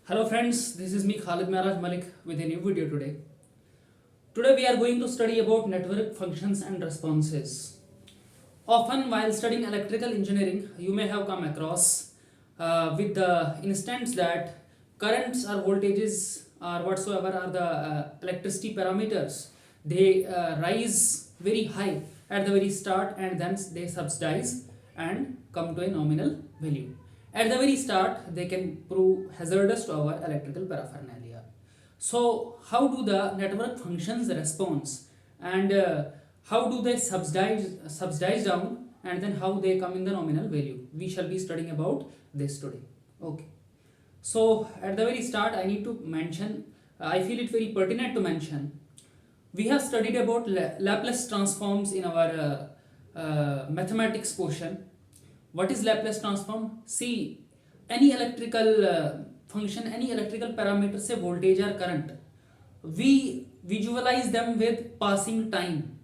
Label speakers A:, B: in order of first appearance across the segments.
A: Hello friends, this is me Khalid Maraj Malik with a new video today. Today we are going to study about network functions and responses. Often while studying electrical engineering, you may have come across with the instance that currents or voltages or whatsoever are the electricity parameters, they rise very high at the very start and then they subsidize and come to a nominal value. At the very start, they can prove hazardous to our electrical paraphernalia. So, how do the network functions response and how do they subsidize down and then how they come in the nominal value? We shall be studying about this today. Okay. So, at the very start, I need to mention, I feel it very pertinent to mention. We have studied about Laplace transforms in our mathematics portion. What is Laplace transform? See, any electrical function, any electrical parameter, say voltage or current, we visualize them with passing time.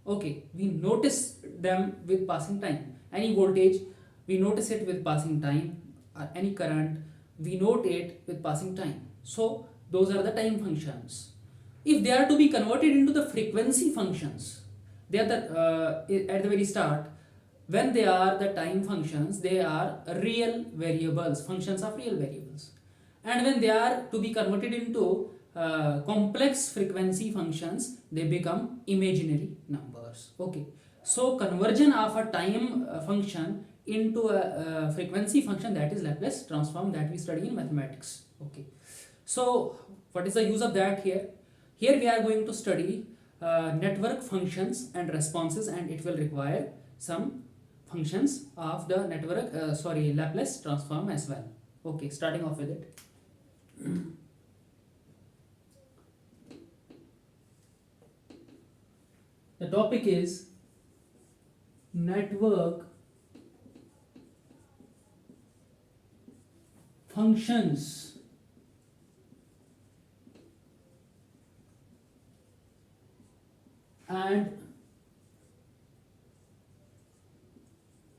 A: Okay, we notice them with passing time. Any voltage, we notice it with passing time, or any current, we note it with passing time. So, those are the time functions. If they are to be converted into the frequency functions, they are at the very start, when they are the time functions, they are real variables, functions of real variables. And when they are to be converted into complex frequency functions, they become imaginary numbers. Okay. So conversion of a time function into a frequency function, that is Laplace transform, that we study in mathematics. Okay. So what is the use of that here? Here we are going to study network functions and responses, and it will require some functions of the network Laplace transform as well. Okay, starting off with it. The topic is network functions and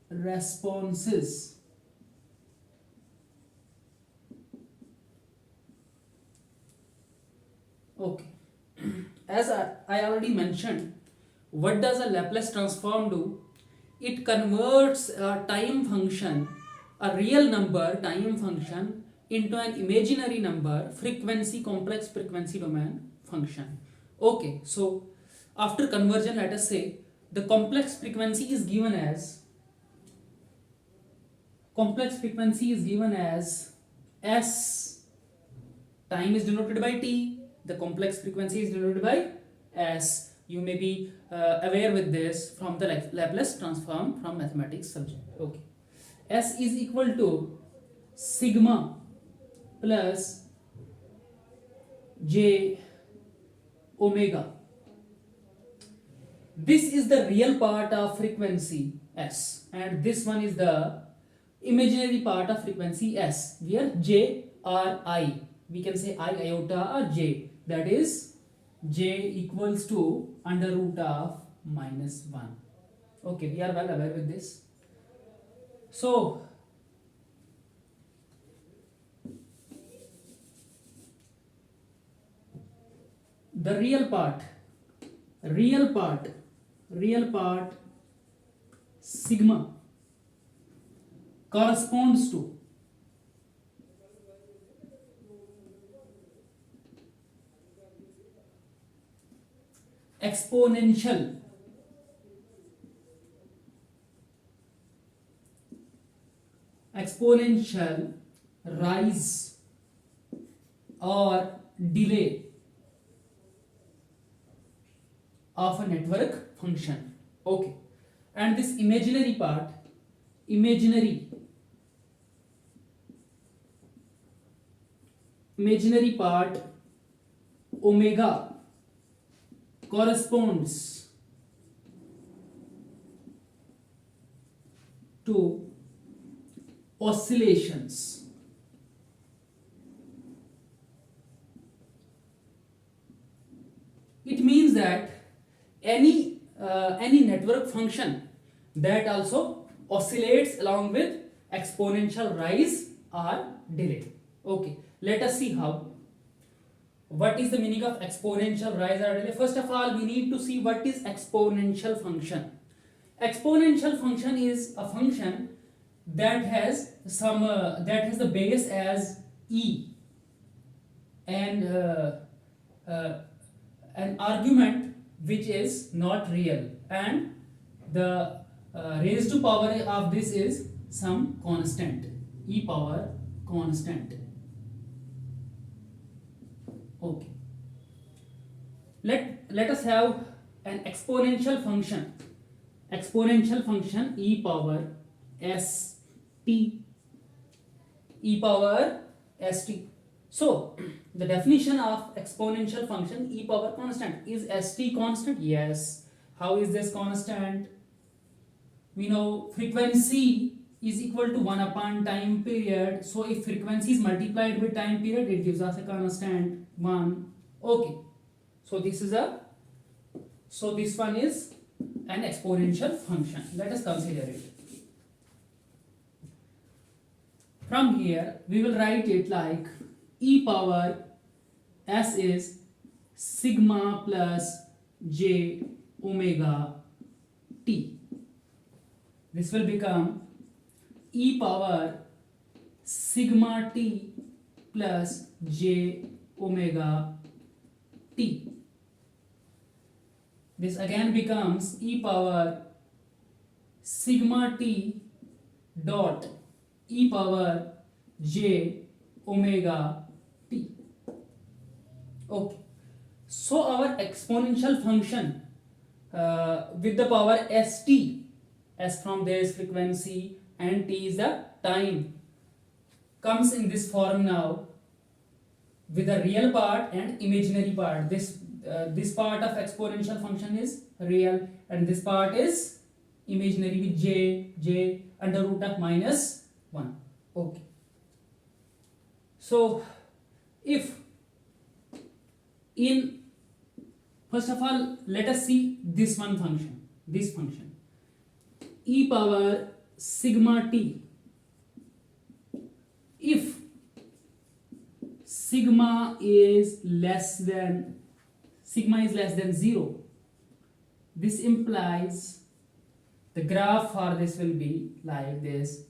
A: responses. Okay. As I already mentioned, what does a Laplace transform do? It converts a time function, a real number time function, into an imaginary number frequency, complex frequency domain function. Okay, so after conversion, let us say the complex frequency is given as S. Time is denoted by T. The complex frequency is denoted by S. You may be aware with this from the Laplace transform from mathematics subject. Okay. S is equal to sigma plus j omega. This is the real part of frequency S, and this one is the imaginary part of frequency S, where j or I, we can say I iota or j, that is j equals to under root of -1. Okay, we are well aware with this. So the real part sigma corresponds to exponential rise or delay of a network function. Okay, and this imaginary part omega corresponds to oscillations. It means that any network function that also oscillates along with exponential rise or delay. Okay, let us see how. What is the meaning of exponential rise or delay? First of all, we need to see what is exponential function. Exponential function is a function that has that has the base as e, and an argument which is not real, and the raised to power of this is some constant, e power constant. Okay, let us have an exponential function. Exponential function e power st, e power st. So the definition of exponential function e power constant, is st constant? Yes. How is this constant? We know frequency is equal to 1 upon time period. So if frequency is multiplied with time period, it gives us a constant 1. Okay. So this one is an exponential function. Let us consider it. From here we will write it like e power s is sigma plus j omega t. This will become e power sigma t plus j omega t. This again becomes e power sigma t dot e power j omega t. Okay. So our exponential function with the power st, as from there is frequency and t is the time, comes in this form now, with a real part and imaginary part. This part of exponential function is real and this part is imaginary with j under root of minus 1. Okay. So if in, first of all let us see this one function, this function e power sigma t. If sigma is less than 0, this implies the graph for this will be like this.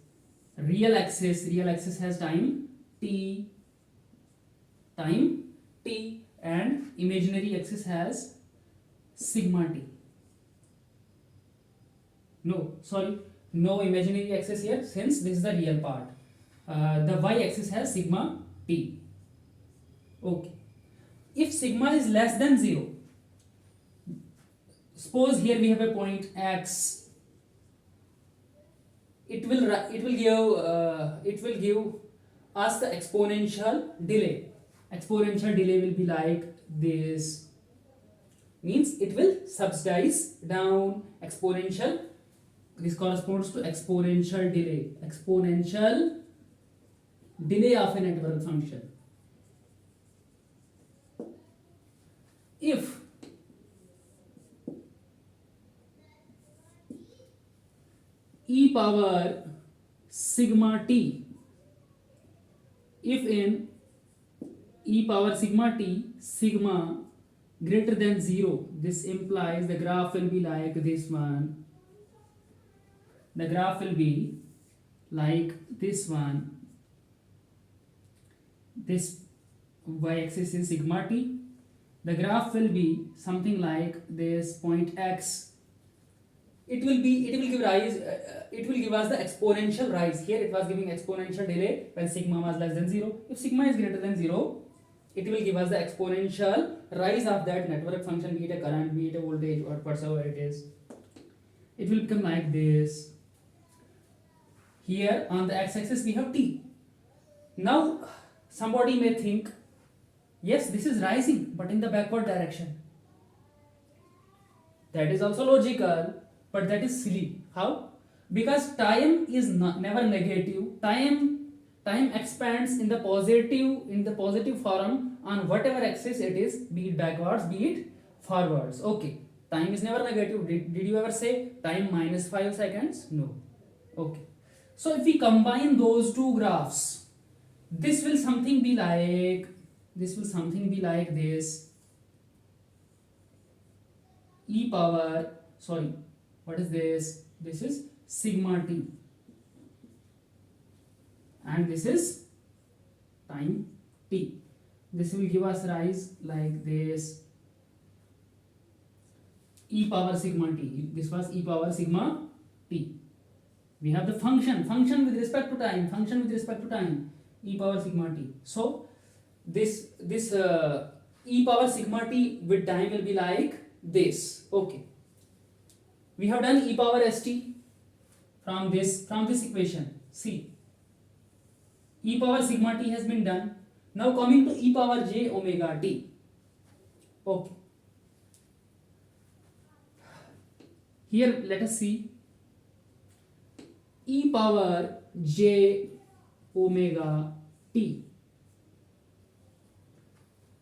A: Real axis has time t, and imaginary axis has sigma t. No imaginary axis here, since this is the real part. The y axis has sigma t. Okay. If sigma is less than 0, suppose here we have a point x, it will give us the exponential delay. Exponential delay will be like this, means it will subsidize down exponential. This corresponds to exponential delay of a network function. If e power sigma t, if in e power sigma t, sigma greater than 0, this implies the graph will be like this one. The graph will be like this one. This y-axis is sigma t. The graph will be something like this point x. It will give us the exponential rise. Here it was giving exponential delay when sigma was less than 0. If sigma is greater than 0, it will give us the exponential rise of that network function, be it a current, be it a voltage, or whatever it is. It will become like this. Here on the x-axis we have t. Now somebody may think, yes, this is rising, but in the backward direction. That is also logical, but that is silly. How? Because time is never negative. Time expands in the positive form on whatever axis it is, be it backwards, be it forwards. Okay. Time is never negative. Did you ever say time minus 5 seconds? No. Okay. So if we combine those two graphs, this will something be like this e power, sorry, what is this? This is sigma t, and this is time t. This will give us rise like this e power sigma t. This was e power sigma t. We have the function with respect to time, e power sigma t. So this e power sigma t with time will be like this. Okay, we have done e power st from this equation. See, e power sigma t has been done. Now coming to e power j omega t. Okay, here let us see e power j omega t.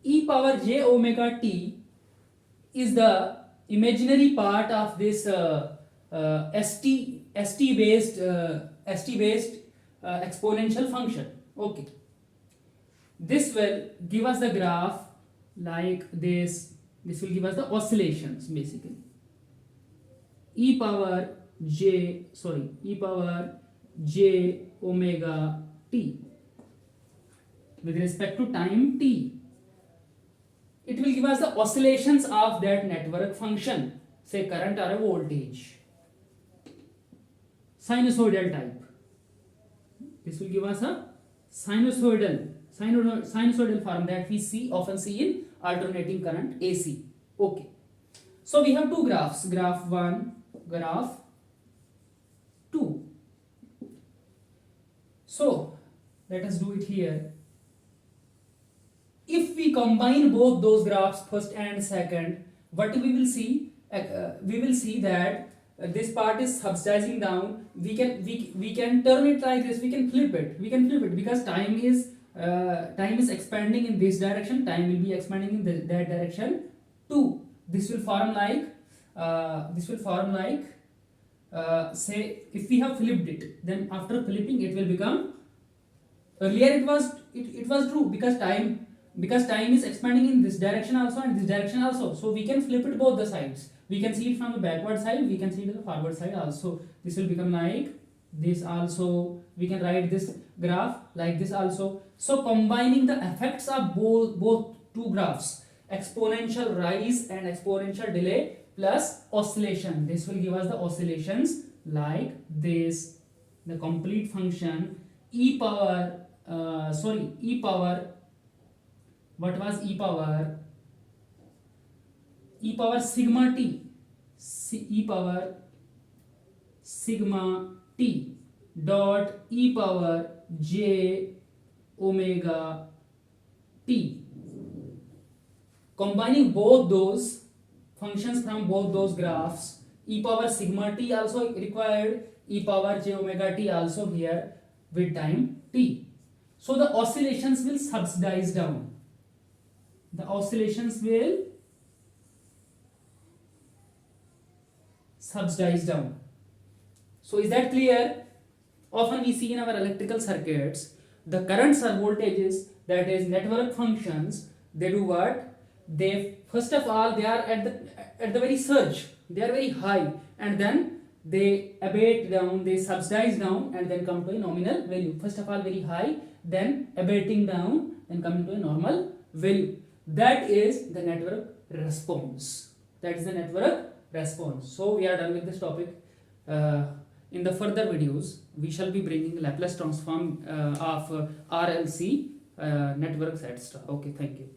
A: E power j omega t is the imaginary part of this st based exponential function. Okay, this will give us the graph like this. This will give us the oscillations basically. E power j omega t with respect to time t. It will give us the oscillations of that network function, say current or a voltage, sinusoidal type. This will give us a sinusoidal form that we often see in alternating current AC. Okay, so we have two graphs, graph 1, graph 2. So let us do it here. If we combine both those graphs, first and second, what we will see? We will see that this part is subsidizing down. We can turn it like this. We can flip it. Because time is expanding in this direction. Time will be expanding in that direction too. This will form like say if we have flipped it, then after flipping it will become. Earlier it was true because time is expanding in this direction also and this direction also. So we can flip it both the sides. We can see it from the backward side, we can see it on the forward side also. This will become like this also. We can write this graph like this also. So combining the effects of both two graphs, exponential rise and exponential delay plus oscillation, this will give us the oscillations like this. The complete function e power what was e power sigma t, e power sigma t dot e power j omega t. Combining both those functions from both those graphs, e power sigma t also required, e power j omega t also here with time t. So the oscillations will subsidize down. The oscillations will subsidize down. So is that clear? Often we see in our electrical circuits the currents or voltages, that is network functions, they do what? They first of all they are at the very surge, they are very high, and then they abate down, they subsidize down and then come to a nominal value. First of all very high, then abating down and coming to a normal value. That is the network response. So we are done with this topic. In the further videos, we shall be bringing Laplace transform of RLC networks, etc. Okay, thank you.